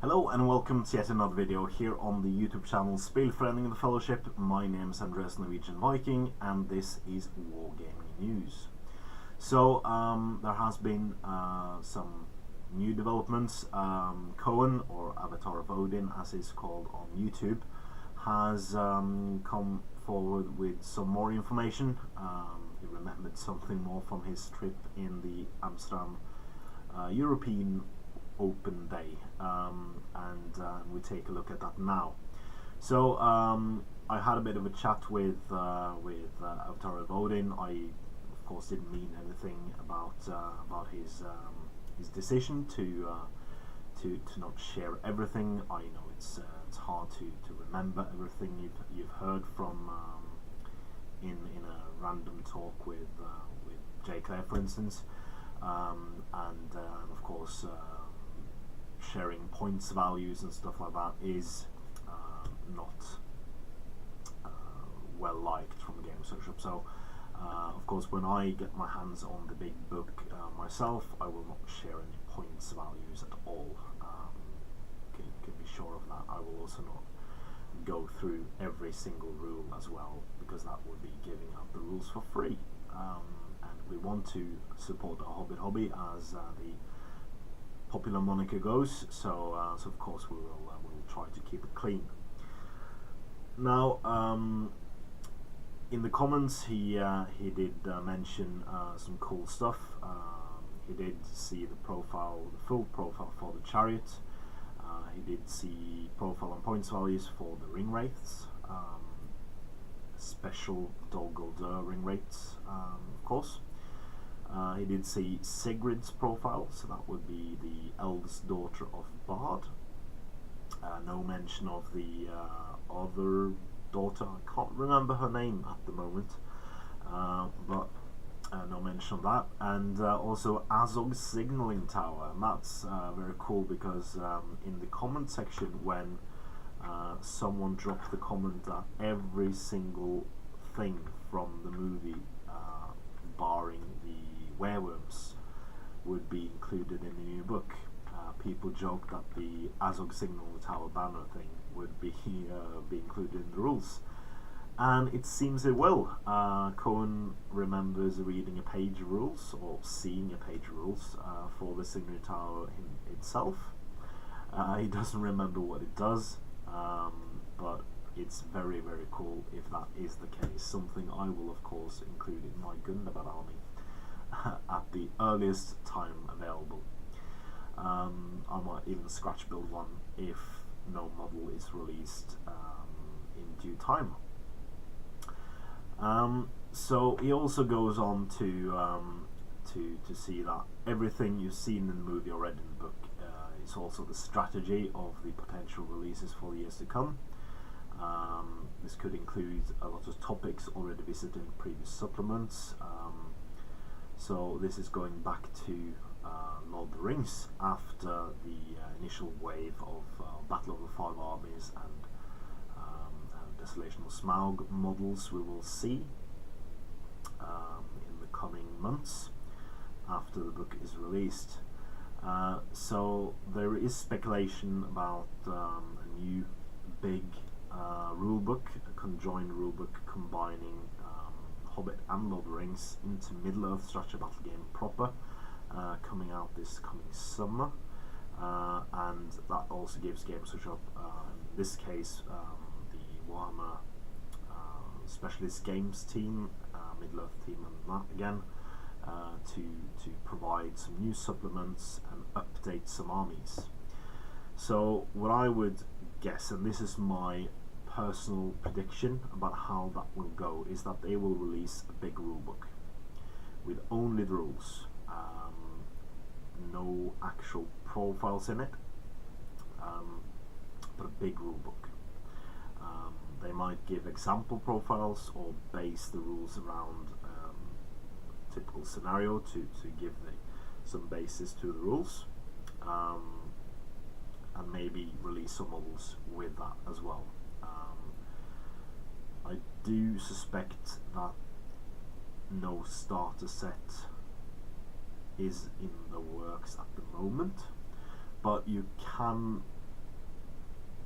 Hello and welcome to yet another video here on the YouTube channel Spelföreningen of the Fellowship. My name is Andreas Norwegian Viking and this is Wargaming News. So there has been some new developments. Cohen, or Avatar of Odin as it's called on YouTube, has come forward with some more information. He remembered something more from his trip in the Amsterdam European Open day, and we take a look at that now. So I had a bit of a chat with Avatar of Odin. I of course didn't mean anything about his decision to not share everything. I know it's hard to remember everything you've heard from in a random talk with J. Claire, for instance, and of course. Sharing points values and stuff like that is not well liked from Games Workshop. So of course when I get my hands on the big book myself, I will not share any points values at all. Can be sure of that. I will also not go through every single rule as well, because that would be giving out the rules for free, and we want to support our hobby as the popular moniker goes, so of course we will try to keep it clean. Now, in the comments, he did mention some cool stuff. He did see the full profile for the chariot. He did see profile and points values for the ring wraiths, special Dol Guldur ring wraiths, of course. He did see Sigrid's profile, so that would be the eldest daughter of Bard. No mention of the other daughter. I can't remember her name at the moment, but no mention of that. And also Azog's signaling tower, and that's very cool because in the comment section, when someone dropped the comment that every single thing from the movie, barring the werewolves, would be included in the new book. People joke that the Azog Signal Tower banner thing would be included in the rules, and it seems it will. Cohen remembers reading a page of rules, or seeing a page of rules for the Signal Tower itself. He doesn't remember what it does, but it's very, very cool if that is the case. Something I will of course include in my Gundabad army at the earliest time available. I might even scratch build one if no model is released in due time. So he also goes on to see that everything you've seen in the movie or read in the book is also the strategy of the potential releases for the years to come. This could include a lot of topics already visited in previous supplements. So this is going back to Lord of the Rings after the initial wave of Battle of the Five Armies and Desolation of Smaug models we will see in the coming months after the book is released. So there is speculation about a new big rulebook, a conjoined rulebook combining Hobbit and Lord of the Rings into Middle-earth structure battle game proper, coming out this coming summer, and that also gives Games Workshop, in this case the Warhammer Specialist Games team, Middle-earth team, and that again, to provide some new supplements and update some armies. So what I would guess, and this is my personal prediction about how that will go, is that they will release a big rulebook with only the rules, no actual profiles in it, but a big rulebook. They might give example profiles or base the rules around typical scenario to give some basis to the rules, and maybe release some models with that as well. I do suspect that no starter set is in the works at the moment, but you can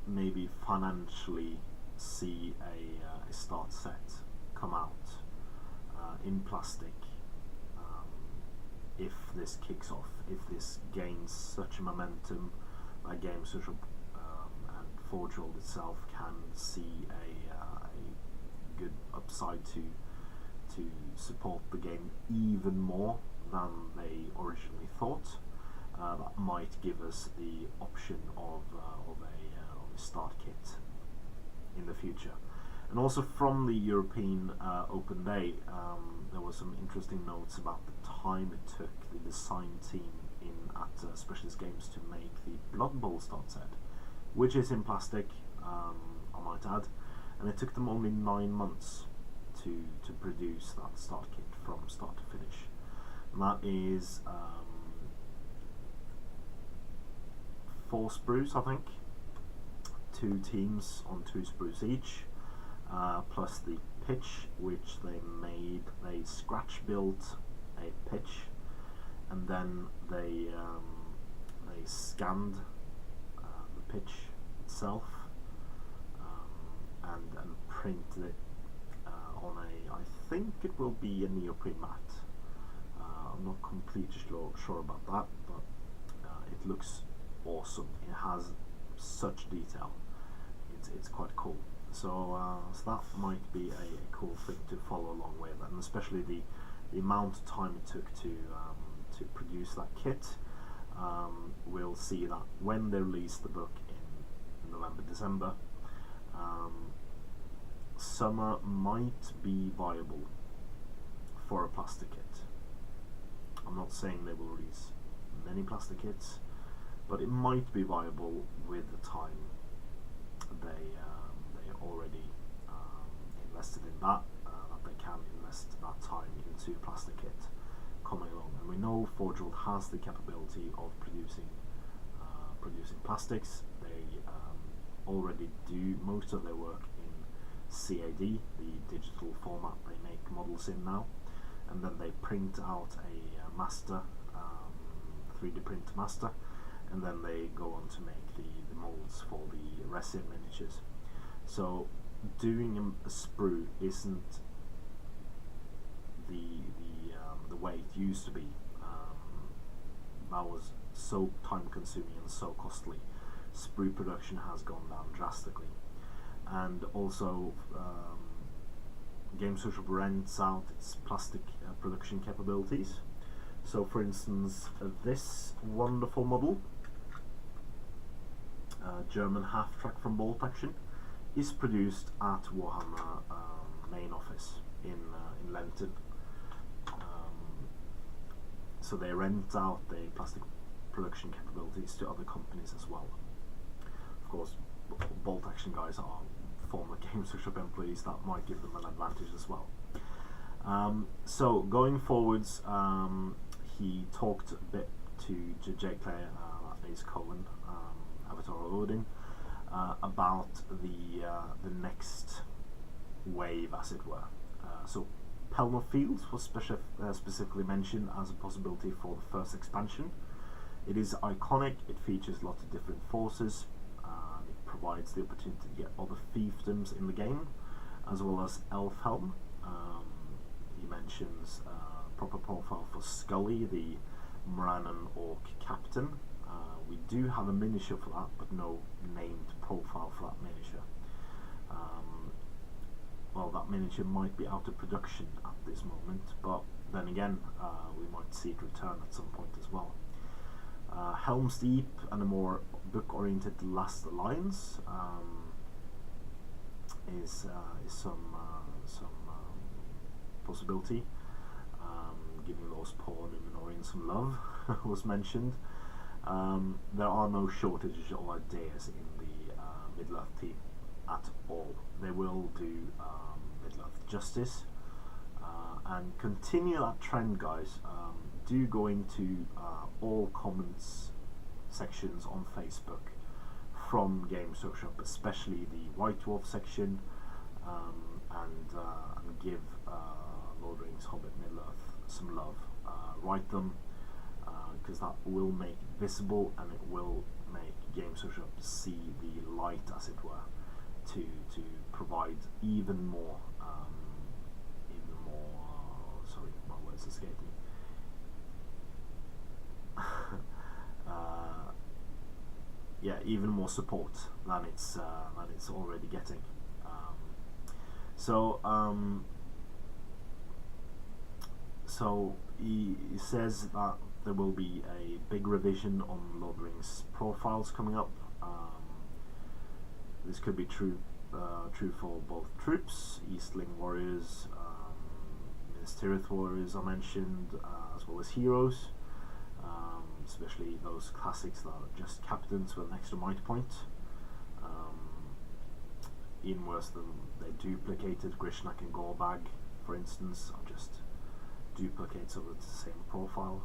maybe financially see a start set come out in plastic if this kicks off, if this gains such momentum that Game Social and Forge World itself can see a good upside to support the game even more than they originally thought. That might give us the option of a start kit in the future. And also from the European Open Day, there were some interesting notes about the time it took the design team at Specialist Games to make the Blood Bowl start set, which is in plastic, I might add, and it took them only 9 months to produce that start kit from start to finish. And that is 4 sprues, I think, 2 teams on 2 sprues each, plus the pitch, which they scratch built a pitch, and then they scanned the pitch itself and printed it on I think it will be a neoprene mat. I'm not completely sure about that, but it looks awesome. It has such detail. It's quite cool. So that might be a cool thing to follow along with, and especially the amount of time it took to produce that kit. We'll see that when they release the book in November, December. Summer might be viable for a plastic kit. I'm not saying they will release many plastic kits, but it might be viable with the time they already invested in that they can invest that time into plastic kit coming along. And we know Forge World has the capability of producing plastics. They already do most of their work in CAD, the digital format they make models in now, and then they print out a master, 3D print master, and then they go on to make the molds for the resin miniatures. So doing a sprue isn't the way it used to be. That was so time consuming and so costly. Sprue production has gone down drastically, and also Game Social rents out its plastic production capabilities. So for instance, this wonderful model, German half-track from Bolt Action, is produced at Warhammer main office in Lenton. So they rent out the plastic production capabilities to other companies as well. Of course, Bolt Action guys are former Game Social employees. That might give them an advantage as well. So going forwards, he talked a bit to Jake Clare, Ace Cohen, Avatar of Odin, about the next wave, as it were. So Pelennor Fields was specifically mentioned as a possibility for the first expansion. It is iconic. It features lots of different forces. It provides the opportunity to get other fiefdoms in the game, as well as Elfhelm. He mentions proper profile for Scully, the Morannon Orc captain. We do have a miniature for that, but no named profile for that miniature. Well, that miniature might be out of production at this moment, but then again, we might see it return at some point as well. Helm's Deep and a more book-oriented Last Alliance is some possibility. Giving those poor Numenorians some love was mentioned. There are no shortages of ideas in the Middle-earth team at all. They will do Middle-earth justice and continue that trend, guys. Do go into all comments sections on Facebook from Game Social, especially the White Dwarf section, and give Lord of the Rings Hobbit Middle-earth some love. Write them, because that will make it visible, and it will make Games Workshop see the light, as it were, to provide even more. Sorry, my words escaped me. Yeah, even more support than it's already getting. So he says that there will be a big revision on Lord of the Rings profiles coming up. This could be true for both troops, Eastling warriors, Minas Tirith warriors I mentioned, as well as heroes, especially those classics that are just captains with an extra might point. Even worse than they duplicated Grishnak and Gorbag, for instance, are just duplicates of the same profile.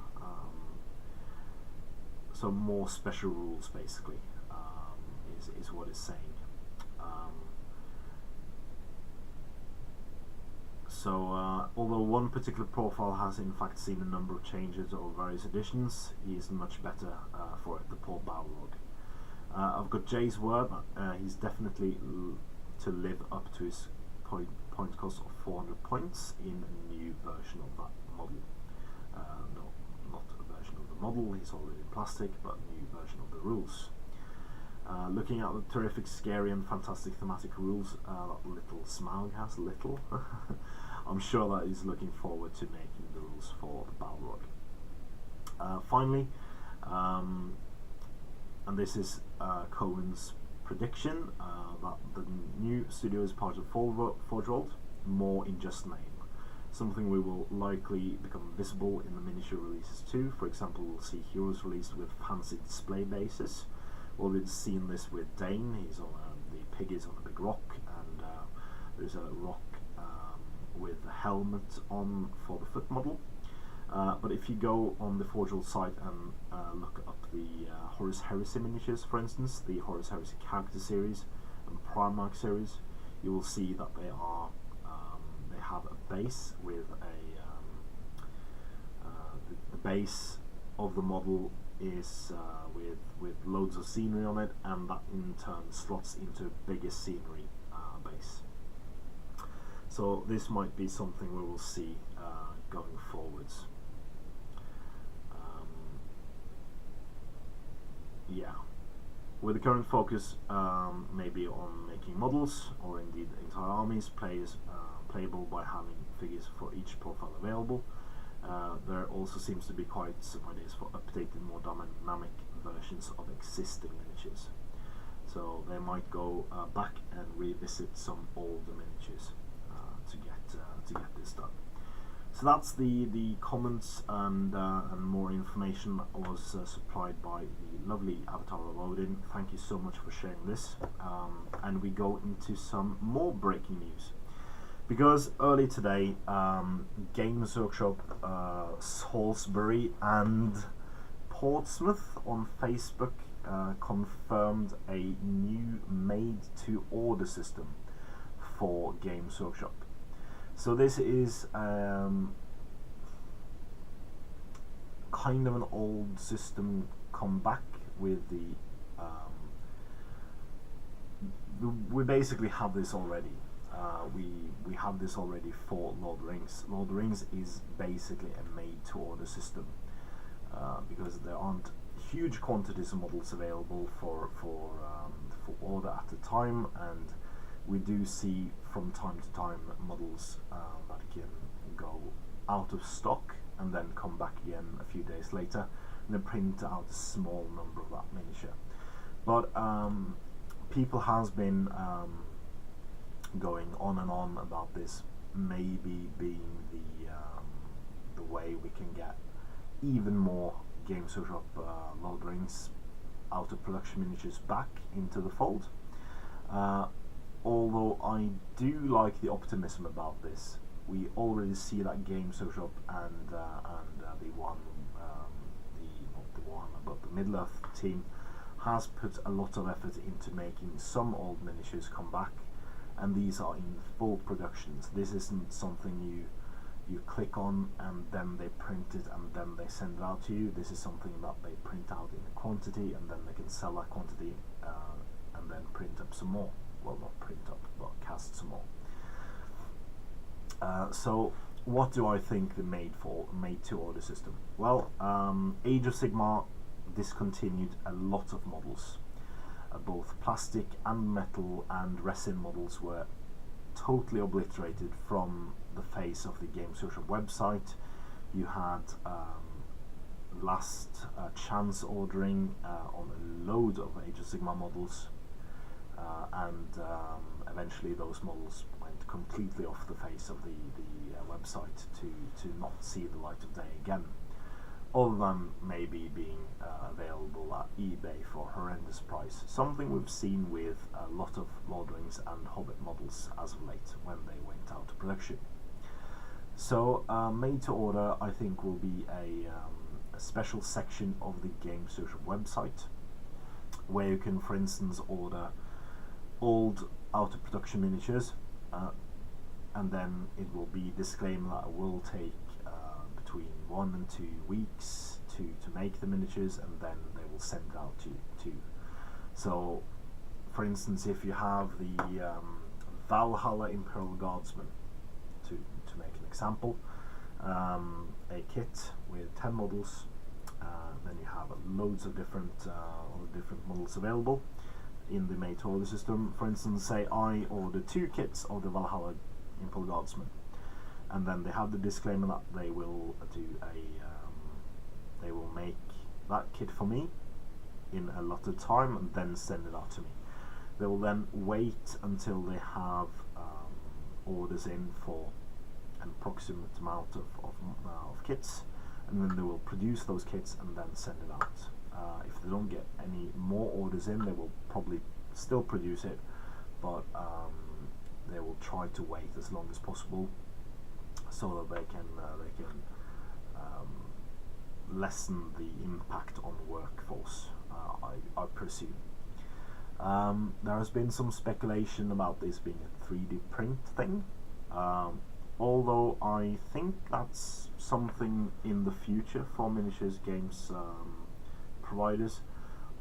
So more special rules, basically, is what it's saying. Although one particular profile has in fact seen a number of changes over various editions, he is much better for it, the poor Balrog. I've got Jay's word, he's definitely to live up to his point cost of 400 points in a new version of that model. No, not a version of the model, he's already in plastic, but a new version of the rules. Looking at the terrific, scary and fantastic thematic rules that little Smaug has, I'm sure that he's looking forward to making the rules for the Balrog. Finally, and this is Cohen's prediction, that the new studio is part of Forge World, more in just name. Something we will likely become visible in the miniature releases too. For example, we'll see heroes released with fancy display bases. We've seen this with Dane. He's on the pig is on a big rock, and there's a rock with a helmet on for the foot model. But if you go on the Forge World site and look up the Horus Heresy miniatures, for instance, the Horus Heresy character series and Primarch series, you will see that they are they have a base with the base of the model is with loads of scenery on it, and that in turn slots into a bigger scenery base. So this might be something we will see going forwards. Yeah, with the current focus maybe on making models or indeed entire armies playable by having figures for each profile available. There also seems to be quite some ideas for updated, more dynamic versions of existing miniatures. So they might go back and revisit some older miniatures to get this done. So that's the comments and more information that was supplied by the lovely Avatar of Odin. Thank you so much for sharing this. And we go into some more breaking news. Because early today, Games Workshop, Salisbury and Portsmouth on Facebook confirmed a new made-to-order system for Games Workshop. So this is kind of an old system come back with the... we basically have this already. We have this already for Lord of the Rings. Lord of the Rings is basically a made-to-order system because there aren't huge quantities of models available for order at a time, and we do see from time to time models that can go out of stock and then come back again a few days later, and then print out a small number of that miniature. But people has been going on and on about this maybe being the way we can get even more Games Workshop Lord of the Rings out of production miniatures back into the fold. Although I do like the optimism about this. We already see that Games Workshop and the Warhammer, but the Middle-earth team has put a lot of effort into making some old miniatures come back, and these are in full productions. This isn't something you click on, and then they print it and then they send it out to you. This is something that they print out in a quantity, and then they can sell that quantity and then print up some more. Well, not print up, but cast some more. So what do I think the made to order system? Well, Age of Sigmar discontinued a lot of models. Both plastic and metal and resin models were totally obliterated from the face of the Games Workshop website. You had last chance ordering on a load of Age of Sigmar models, and eventually those models went completely off the face of the website to not see the light of day again, other than maybe being available at eBay for a horrendous price, something we've seen with a lot of Lord of the Rings and Hobbit models as of late when they went out to production. So made to order, I think, will be a special section of the Games Workshop website, where you can, for instance, order old out of production miniatures, and then it will be disclaimer that it will take between 1 and 2 weeks to make the miniatures, and then they will send it out to you too. So for instance, if you have the Valhalla Imperial Guardsman, to make an example, a kit with 10 models, then you have loads of different models available in the made to order system. For instance, say I order 2 kits of the Valhalla Imperial Guardsman, and then they have the disclaimer that they will do they will make that kit for me in a lot of time and then send it out to me. They will then wait until they have orders in for an approximate amount of kits, and then they will produce those kits and then send it out. If they don't get any more orders in, they will probably still produce it, but they will try to wait as long as possible so that they can lessen the impact on the workforce, I presume. There has been some speculation about this being a 3D print thing, although I think that's something in the future for miniatures games providers.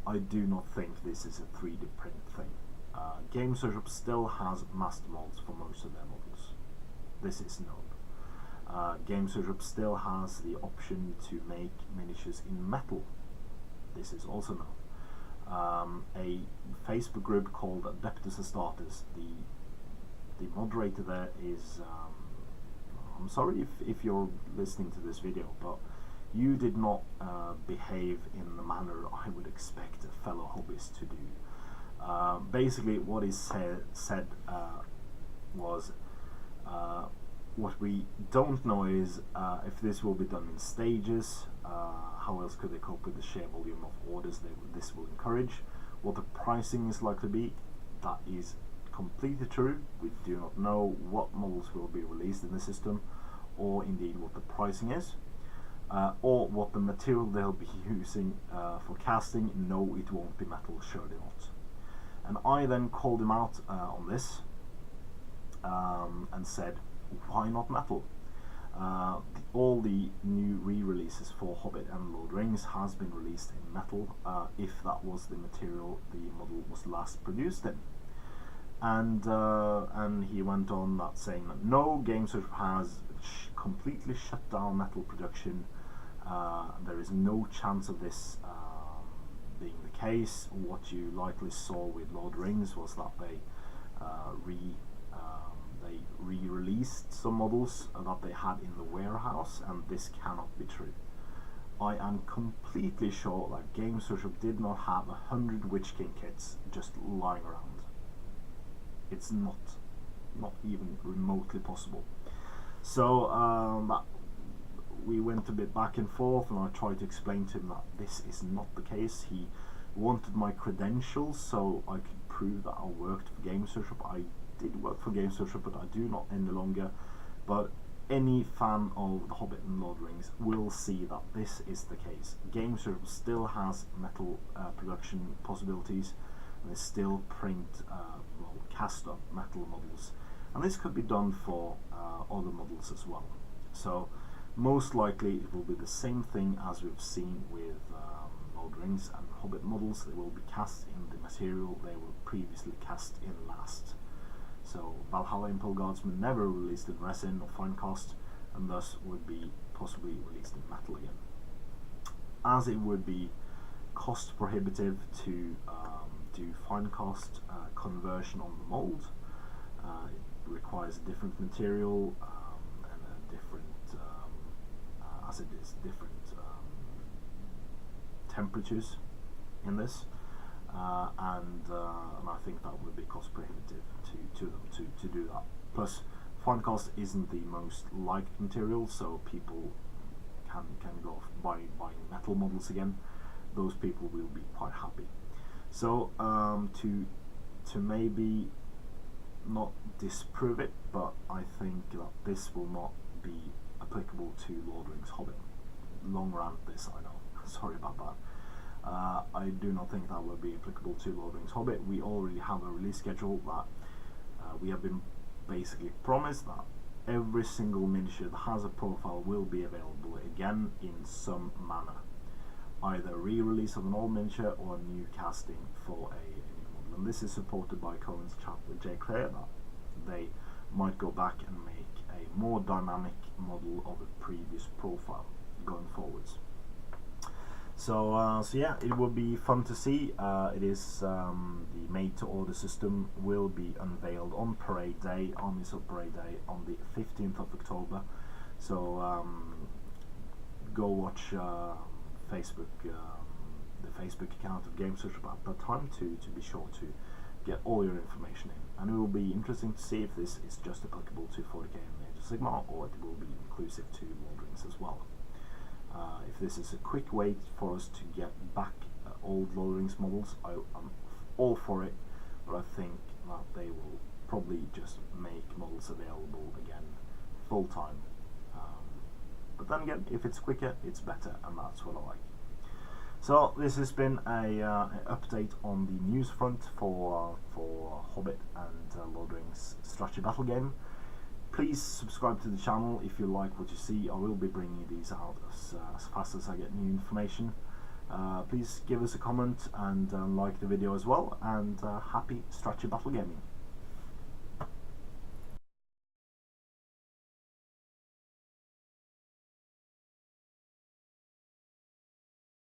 I do not think this is a 3D print thing. Games Workshop still has master molds for most of their models. This is known. Games Workshop still has the option to make miniatures in metal. This is also known. A Facebook group called Adeptus Astartes, the moderator there is, I'm sorry if you're listening to this video, but you did not behave in the manner I would expect a fellow hobbyist to do. Basically what he said was, what we don't know is if this will be done in stages, how else could they cope with the sheer volume of orders this will encourage, what the pricing is likely to be. That is completely true. We do not know what models will be released in the system, or indeed what the pricing is, or what the material they'll be using for casting. No, it won't be metal, surely not. And I then called him out on this and said, why not metal? All the new re-releases for Hobbit and Lord of the Rings has been released in metal, if that was the material the model was last produced in. And he went on that saying that no, Games Workshop has completely shut down metal production. There is no chance of this being the case. What you likely saw with Lord of the Rings was that they re-released some models that they had in the warehouse, and this cannot be true. I am completely sure that Games Workshop did not have 100 Witch King kits just lying around. It's not even remotely possible. So we went a bit back and forth, and I tried to explain to him that this is not the case. He wanted my credentials so I could prove that I worked for Games Workshop. I did work for Games Workshop, but I do not any longer. But any fan of The Hobbit and Lord of the Rings will see that this is the case. Games Workshop still has metal production possibilities, and they still print cast up metal models, and this could be done for other models as well. So most likely it will be the same thing as we've seen with Lord of the Rings and Hobbit models. They will be cast in the material they were previously cast in last. So Valhalla Impel Guardsmen never released in resin or fine cast, and thus would be possibly released in metal again. As it would be cost prohibitive to do fine cast conversion on the mold, it requires a different material and a different, as it is, different temperatures in this, and I think that would be cost prohibitive to them to do that. Plus, fine cast isn't the most liked material, so people can go off buying metal models again. Those people will be quite happy. So to maybe not disprove it, but I think that this will not be applicable to Lord of the Rings Hobbit. Long rant this, I know. Sorry about that. I do not think that will be applicable to Lord of the Rings Hobbit. We already have a release schedule that we have been basically promised that every single miniature that has a profile will be available again in some manner. Either re-release of an old miniature or a new casting for a new model. And this is supported by Cohen's chat with Jay Clare that they might go back and make a more dynamic model of a previous profile going forwards. So yeah, it will be fun to see. It is the made-to-order system will be unveiled on Parade Day, on this Parade Day, on the 15th of October. So go watch Facebook, the Facebook account of Game Search about that time to be sure to get all your information in. And it will be interesting to see if this is just applicable to 40k and Age of Sigmar, or it will be inclusive to Lord of the Rings as well. If this is a quick way for us to get back old Lord of the Rings models, I'm all for it, but I think that they will probably just make models available again full time. But then again, if it's quicker, it's better, and that's what I like. So this has been an update on the news front for Hobbit and Lord of the Rings strategy battle game. Please subscribe to the channel if you like what you see. I will be bringing these out as fast as I get new information. Please give us a comment and like the video as well, and happy strategy battle gaming.